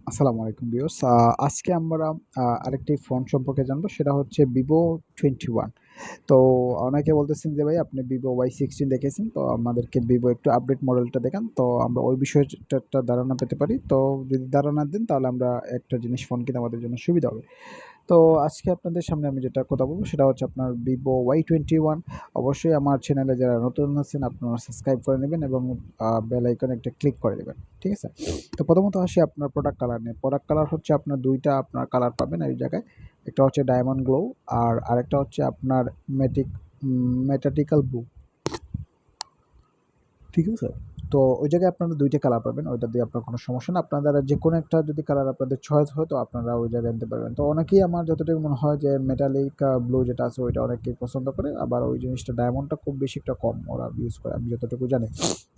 আসসালামু আলাইকুম ভিউয়ার্স। আজকে আমরা আরেকটি ফোন সম্পর্কে জানবো সেটা হচ্ছে Vivo 21। তো অনেকে বলতেছেন যে ভাই আপনি Vivo Y16 দেখেছেন, তো আমাদেরকে Vivo একটু আপডেট মডেলটা দেখান। তো আমরা ওই বিষয়ে একটা ধারণা পেতে পারি। তো যদি ধারণা দেন তাহলে আমরা একটা জিনিস ফোন কিনতে আমাদের জন্য সুবিধা হবে। তো আজকে আপনাদের সামনে আমি যেটা কথা বলবো সেটা হচ্ছে আপনার Vivo Y21। অবশ্যই আমার চ্যানেলে যারা নতুন আছেন আপনারা সাবস্ক্রাইব করে নেবেন এবং বেল আইকনে একটা ক্লিক করে দেবেন। ঠিক আছে? তো প্রথমত আসি আপনার প্রোডাক্ট কালার নিয়ে। প্রোডাক্ট কালার হচ্ছে আপনার ২ টা আপনার কালার পাবেন এই জায়গায়। একটা হচ্ছে ডায়মন্ড গ্লো আর আরেকটা হচ্ছে আপনার মেটালিক্যাল ব্লু। ঠিক আছে? তো ওই জায়গায় আপনারা ২ টা কালার পাবেন। ওইটা দিয়ে আপনার কোনো সমস্যা না। আপনারা যেকোনো একটা যদি কালার আপনাদের চয়েস হয় তো আপনারা ওই জায়গায় নিতে পারবেন। তো অনেকেই আমার যতটুকু মনে হয় যে মেটালিক ব্লু যেটা আছে ওইটা অনেকেই পছন্দ করে। আবার ওই জিনিসটা ডায়মন্ডটা খুব বেশি একটা কম ওরা ইউজ করে আমি যতটুকু জানি।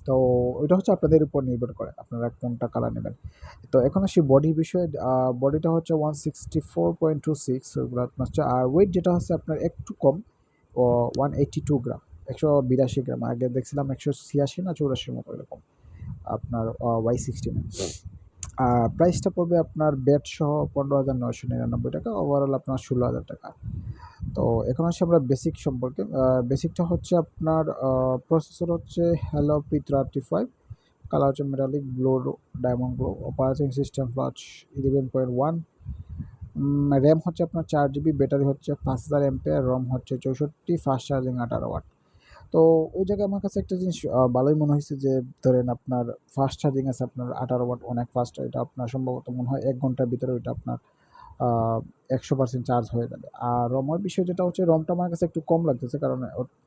তো ওইটা হচ্ছে আপনাদের উপর নির্ভর করে। আপনারা কোনটা কালার নেবেন। তো এখন আসি বডি বিষয়ে। বডিটা হচ্ছে 164.26 ওগুলো আপনার হচ্ছে আর ওয়েট যেটা হচ্ছে আপনার একটু কম 182 গ্রাম। ১৮২ গ্রাম। আগে দেখছিলাম ১৮৬ না ৮৪ মতো এরকম আপনার Y16 এ। প্রাইসটা পড়বে আপনার ব্যাট সহ ৳১৫,৯৯৯ ওভারঅল আপনার ৳১৬,০০০। তো এখন আসি আমরা বেসিক সম্পর্কে। বেসিকটা হচ্ছে আপনার প্রসেসর হচ্ছে Helio P35, কালার হচ্ছে metallic blue diamond blue, operating system ফ্লাশ 11.1, র্যাম হচ্ছে আপনার 4 জিবি, ব্যাটারি হচ্ছে ৫০০০ এমপিআর, রম হচ্ছে ৬৪, ফাস্ট চার্জিং ১৮ ওয়াট। তো ওই জায়গায় আমার কাছে একটা জিনিস ভালোই মনে হয়েছে যে ধরেন আপনার ফাস্ট চার্জিং আছে আপনার ১৮ ওয়াট অনেক ফাস্ট। এটা আপনার সম্ভবত মনে হয় ১ ঘন্টার ভিতরে ওইটা আপনার ১০০% চার্জ হয়ে যাবে। আর রমের বিষয় যেটা হচ্ছে রমটা আমার কাছে একটু কম লাগতেছে কারণ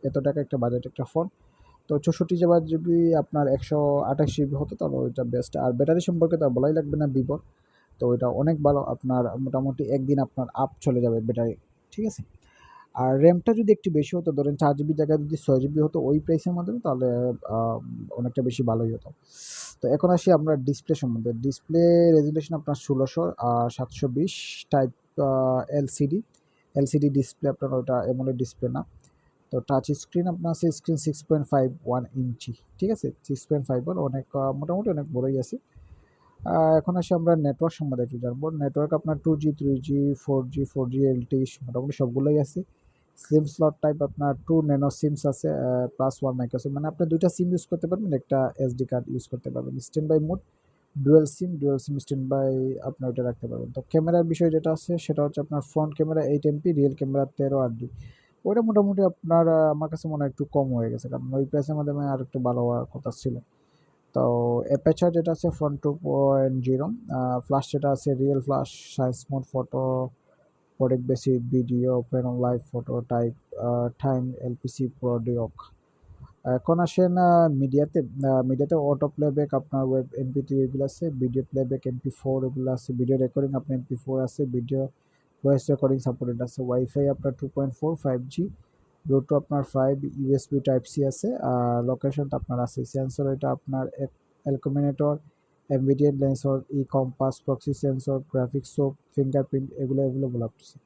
এত টাকা একটা বাজেট একটা ফোন। তো ৬৪ জিবি আপনার ১২৮ জিবি হতো তাহলে ওইটা বেস্ট। আর ব্যাটারি সম্পর্কে তো আর বলাই লাগবে না Vivoর। তো ওইটা অনেক ভালো আপনার মোটামুটি একদিন আপনার আপ চলে যাবে ব্যাটারি। ঠিক আছে? আর র্যামটা যদি একটু বেশি হতো ধরেন ৪ জিবির জায়গায় যদি ৬ জিবি হতো ওই প্রাইসের মধ্যে তাহলে আ অনেকটা বেশি ভালোই হতো। তো এখন আসি আমরা ডিসপ্লে সম্বন্ধে। ডিসপ্লে রেজোলিউশন আপনার ১৬০০ ৭২০ টাইপ আ এলসিডি। এলসিডি ডিসপ্লে আপনার ওটা AMOLED ডিসপ্লে না। তো টাচ স্ক্রিন আপনার আছে স্ক্রিন 6.51 ইঞ্চি। ঠিক আছে? 6.51 অনেক মোটামুটি অনেক বড়ই আছে। এখন আসি আমরা নেটওয়ার্ক সম্বন্ধে একটু জানবো। নেটওয়ার্ক আপনার 2G, 3G, 4G, 4G LTE মোটামুটি সবগুলোই আছে। সিম স্লট টাইপ আপনার 2 ন্যানো সিমস আছে প্লাস 1 মাইক্রো সিম। মানে আপনি ২ টা সিম ইউজ করতে পারবেন, একটা এসডি কার্ড ইউজ করতে পারবেন। Standby mode, dual SIM standby আপনি ওইটা রাখতে পারবেন। তো ক্যামেরার বিষয় যেটা আছে সেটা হচ্ছে আপনার front camera 8 MP, rear camera 13 8 ওইটা মোটামুটি আপনার আমার কাছে মনে হয় একটু কম হয়ে গেছে। কারণ ওই প্রাইসের মাধ্যমে আরেকটু ভালো হওয়ার কথা ছিল। তো অ্যাপারচার যেটা আছে ফ্রন্ট 2.0, ফ্ল্যাশ যেটা আছে real flash, size mode, photo, product basic, video, open on live photo type, time, LPC, pro ডিওক। এখন আসেন মিডিয়াতে। মিডিয়াতে অটো প্লেব্যাক আপনার ওয়েব MP3 এগুলো আছে, ভিডিও প্লেব্যাক MP4 এগুলো আছে, ভিডিও রেকর্ডিং আপনার MP4 আছে, ভিডিও ভয়েস রেকর্ডিং সাপোর্টেড আছে, ওয়াইফাই আপনার 2.4 5G, ব্লুটুথ আপনার 5, ইউএসবি টাইপ সি আছে। আর লোকেশনটা আপনার আছে সেন্সর এটা আপনার অ্যালকুমিনেটর, অ্যাম্বিডিয়েন্ট লেন্সর, E compass, proxy sensor, graphics সোপ, ফিঙ্গারপ্রিন্ট এগুলো এভেলেবল আছে।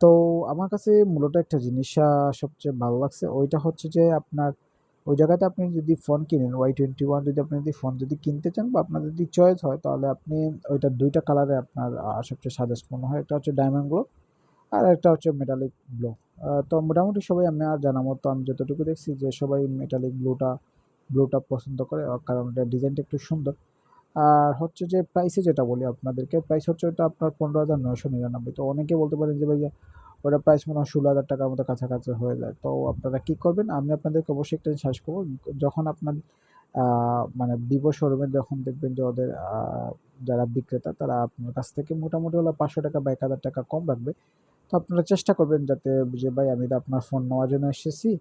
তো আমার কাছে মূলত একটা জিনিস সবচেয়ে ভালো লাগছে ওইটা হচ্ছে যে আপনার ওই জায়গাতে আপনি যদি ফোন কিনেন Y21 যদি আপনি যদি ফোন যদি কিনতে চান বা আপনার যদি চয়েস হয় তাহলে আপনি ওইটা ২ টা কালারে আপনার সবচেয়ে সাজেস্ট মনে হয়। একটা হচ্ছে ডায়মন্ড গ্লো আর একটা হচ্ছে মেটালিক ব্লু। তো মোটামুটি সবাই আমার জানা মতো আমি যতটুকু দেখছি যে সবাই মেটালিক ব্লুটা পছন্দ করে কারণ এটার ডিজাইনটা একটু সুন্দর। আর হচ্ছে যে প্রাইসে যেটা বলি আপনাদেরকে, প্রাইস হচ্ছে ওটা আপনার ১৫,৯৯৯। তো অনেকে বলতে পারেন যে ভাইয়া ওটার প্রাইস মনে হয় ৳১৬,০০০ মতো কাছাকাছি হয়ে যায়। তো আপনারা কি করবেন? আমি আপনাদেরকে অবশ্যই একটা জিনিস সাজেস্ট করব। যখন আপনার আ মানে Vivo শোরুমে যখন দেখবেন যে ওদের যারা বিক্রেতা তারা আপনার কাছ থেকে মোটামুটি হলো ৳৫০০ বা ৳১,০০০ কম রাখবে। তো আপনারা চেষ্টা করবেন যাতে যে ভাই আমি তো আপনার ফোন নেওয়ার জন্য এসেছি।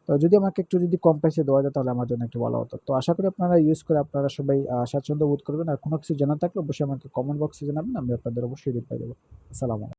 তো যদি আমাকে একটু যদি কম প্রাইসে দেওয়া যায় তাহলে আমার জন্য একটু ভালো হতো। তো আশা করি আপনারা ইউজ করে আপনারা সবাই স্বাচ্ছন্দ্য বোধ করবেন। আর কোনো কিছু জানার থাকলে অবশ্যই আমাকে কমেন্ট বক্সে জানাবেন। আমি আপনাদের অবশ্যই রিপ্লাই দেব। আসসালামু আলাইকুম।